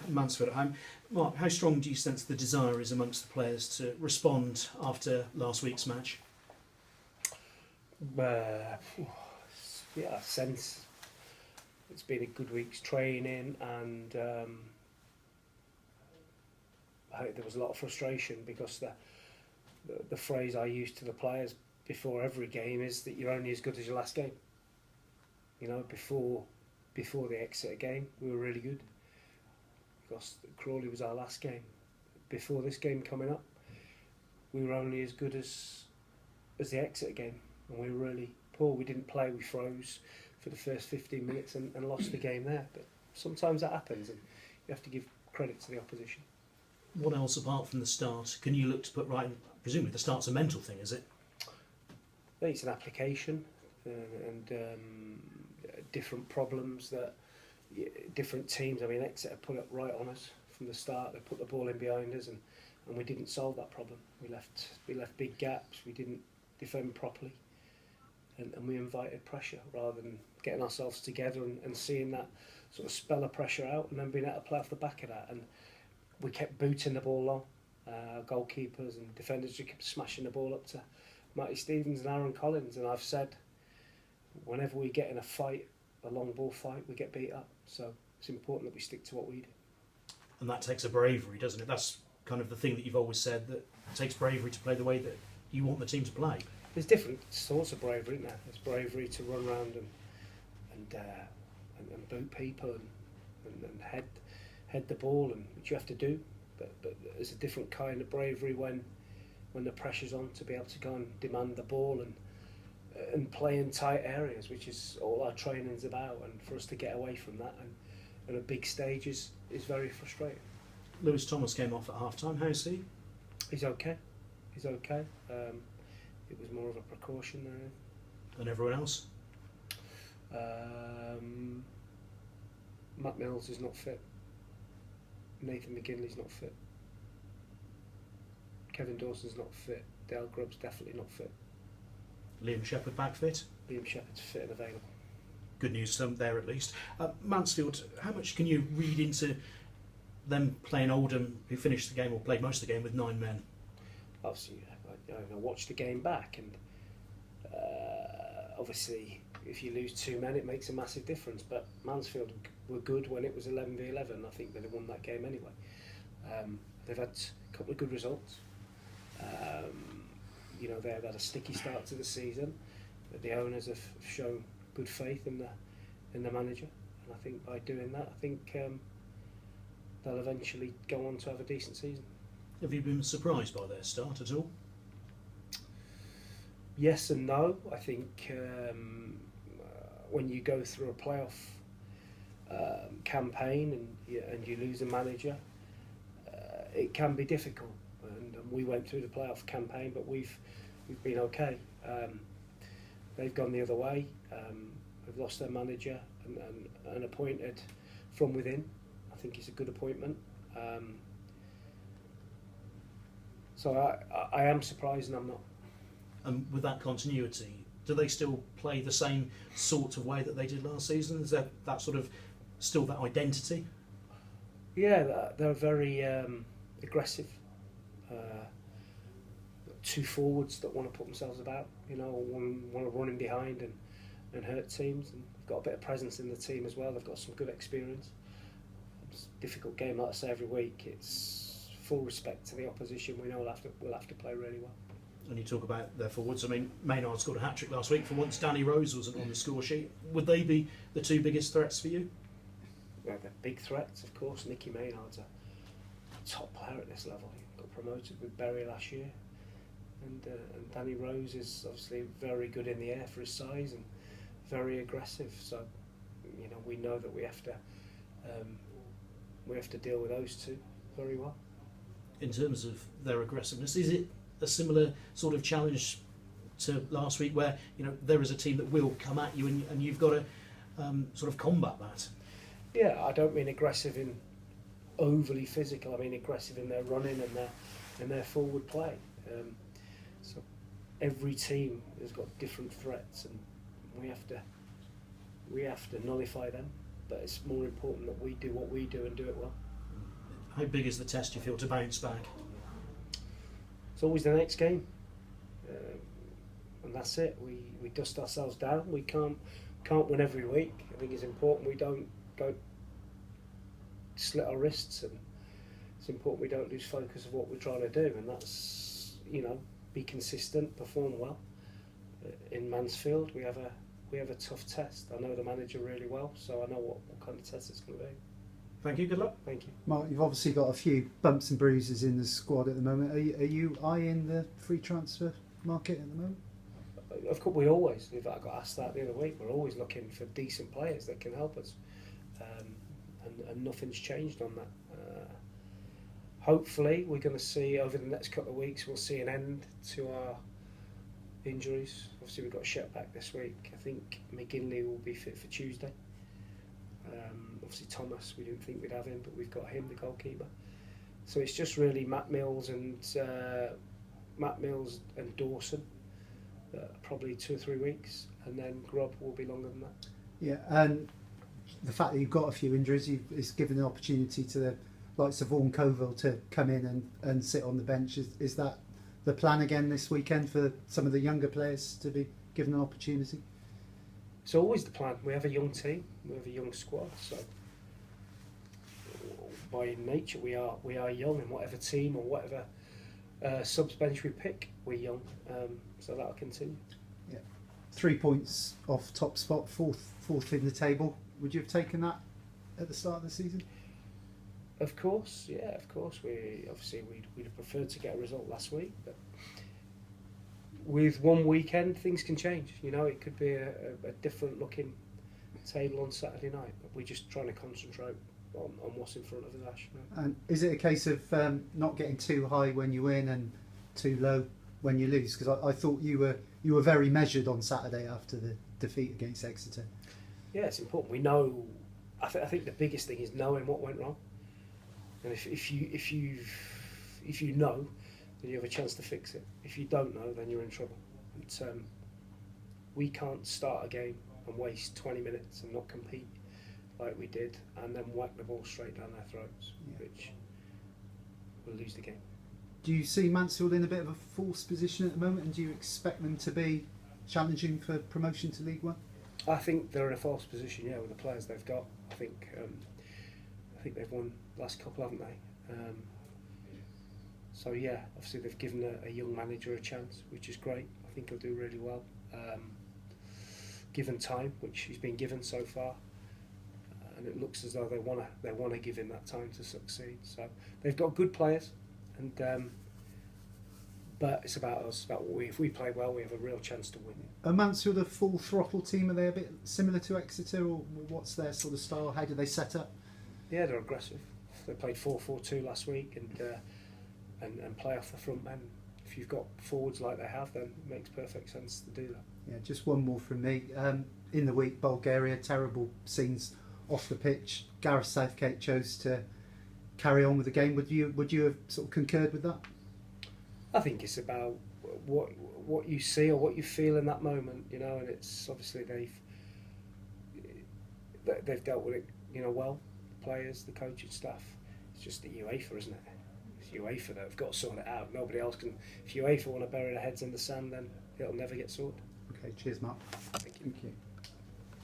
Mansfield at home. Mark, how strong do you sense the desire is amongst the players to respond after last week's match? Yeah, I sense it's been a good week's training, and I think there was a lot of frustration because the phrase I use to the players before every game is that you're only as good as your last game. You know, before the Exeter game, we were really good because Crawley was our last game. Before this game coming up, we were only as good as the Exeter game, and we were really poor. We didn't play, we froze for the first 15 minutes and lost the game there. But sometimes that happens, and you have to give credit to the opposition. What else apart from the start can you look to put right? Presumably the start's a mental thing, is it? I think it's an application and different problems that different teams. I mean, Exeter put it right on us from the start. They put the ball in behind us, and we didn't solve that problem. We left big gaps. We didn't defend properly, and we invited pressure rather than getting ourselves together and seeing that sort of spell of pressure out and then being able to play off the back of that. And we kept booting the ball long. Goalkeepers and defenders just kept smashing the ball up to Matty Stevens and Aaron Collins. And I've said, whenever we get in a fight, a long ball fight, we get beat up. So it's important that we stick to what we do. And that takes a bravery, doesn't it? That's kind of the thing that you've always said, that it takes bravery to play the way that you want the team to play. There's different sorts of bravery, isn't there? There's bravery to run around and boot people and head the ball, and which you have to do. But there's a different kind of bravery when the pressure's on, to be able to go and demand the ball and play in tight areas, which is all our training's about. And for us to get away from that and a big stage is very frustrating. Lewis Thomas came off at half-time. How is he? He's okay. It was more of a precaution there. And everyone else? Matt Mills is not fit. Nathan McGinley's not fit. Kevin Dawson's not fit. Dale Grubb's definitely not fit. Liam Shepherd back fit? Liam Shepherd's fit and available. Good news there at least. Mansfield, how much can you read into them playing Oldham, who finished the game or played most of the game with 9 men? Obviously, I watched the game back, and obviously if you lose 2 men it makes a massive difference, but Mansfield were good when it was 11v11. I think they'd have won that game anyway. They've had a couple of good results. They've had a sticky start to the season, but the owners have shown good faith in the manager, and I think by doing that, I think they'll eventually go on to have a decent season. Have you been surprised by their start at all? Yes and no. I think when you go through a playoff campaign and you lose a manager, it can be difficult. And we went through the playoff campaign, but we've been okay. They've gone the other way. They've lost their manager and appointed from within. I think it's a good appointment. So I am surprised, and I'm not. And with that continuity, do they still play the same sort of way that they did last season? Is there that sort of still that identity? Yeah, they're very aggressive. 2 forwards that want to put themselves about, one want to run in behind and hurt teams, and they've got a bit of presence in the team as well. They've got some good experience. It's a difficult game, like I say, every week. It's full respect to the opposition. We know we'll have to play really well. And you talk about their forwards. I mean, Maynard scored a hat-trick last week. For once, Danny Rose wasn't on the score sheet. Would they be the 2 biggest threats for you? Yeah, they're big threats, of course. Nicky Maynard's a top player at this level. He got promoted with Bury last year. And Danny Rose is obviously very good in the air for his size and very aggressive. So, we know that we have to deal with those 2 very well. In terms of their aggressiveness, is it a similar sort of challenge to last week, where there is a team that will come at you and you've got to sort of combat that? Yeah, I don't mean aggressive in overly physical. I mean aggressive in their running and their forward play. So every team has got different threats, and we have to nullify them. But it's more important that we do what we do and do it well. How big is the test, you feel, to bounce back? It's always the next game, and that's it. We dust ourselves down. We can't win every week. I think it's important we don't go slit our wrists, and it's important we don't lose focus of what we're trying to do, and that's, you know, be consistent, perform well. In Mansfield, we have a tough test. I know the manager really well, so I know what kind of test it's going to be. Thank you, good luck. Thank you. Mark, you've obviously got a few bumps and bruises in the squad at the moment. Are you eyeing the free transfer market at the moment? Of course, we always, I got asked that the other week, we're always looking for decent players that can help us, and nothing's changed on that. Hopefully we're going to see over the next couple of weeks, we'll see an end to our injuries. Obviously we've got Shet back this week. I think McGinley will be fit for Tuesday. Obviously Thomas, we didn't think we'd have him, but we've got him, the goalkeeper. So it's just really Matt Mills and Dawson, probably 2 or 3 weeks, and then Grubb will be longer than that. Yeah, and the fact that you've got a few injuries is given an opportunity to the likes of Vaughan Coville to come in and sit on the bench. Is that the plan again this weekend for some of the younger players to be given an opportunity? It's always the plan. We have a young team, we have a young squad, so by nature we are young, in whatever team or whatever subs bench we pick, we're young, so that'll continue. Yeah, 3 points off top spot, fourth in the table. Would you have taken that at the start of the season? Of course, yeah, of course. We'd have preferred to get a result last week, but with one weekend things can change. You know, it could be a different looking table on Saturday night, but we're just trying to concentrate on what's in front of us, Ash. And is it a case of not getting too high when you win and too low when you lose? Because I thought you were very measured on Saturday after the defeat against Exeter. Yeah, it's important. We know. I think the biggest thing is knowing what went wrong, and if you know, then you have a chance to fix it. If you don't know, then you're in trouble. And, we can't start a game and waste 20 minutes and not compete like we did, and then whack the ball straight down their throats, which will lose the game. Do you see Mansfield in a bit of a false position at the moment, and do you expect them to be challenging for promotion to League One? I think they're in a false position, yeah, with the players they've got. I think they've won the last couple, haven't they? So yeah, obviously they've given a young manager a chance, which is great. I think he'll do really well. Given time, which he's been given so far, and it looks as though they want to give him that time to succeed. So they've got good players, and but it's about us. If we play well, we have a real chance to win. Are Mansfield a full throttle team? Are they a bit similar to Exeter, or what's their sort of style? How do they set up? Yeah, they're aggressive. They played 4-4-2 last week, and play off the front men. If you've got forwards like they have, then it makes perfect sense to do that. Yeah, just one more from me. In the week, Bulgaria, terrible scenes off the pitch. Gareth Southgate chose to carry on with the game. Would you have sort of concurred with that? I think it's about what you see or what you feel in that moment, you know. And it's obviously they've dealt with it, you know, well. The players, the coaching staff. It's just the UEFA, isn't it? It's UEFA that have got to sort it out. Nobody else can. If UEFA want to bury their heads in the sand, then it'll never get sorted. Okay, cheers, Mark. Thank you. Thank you.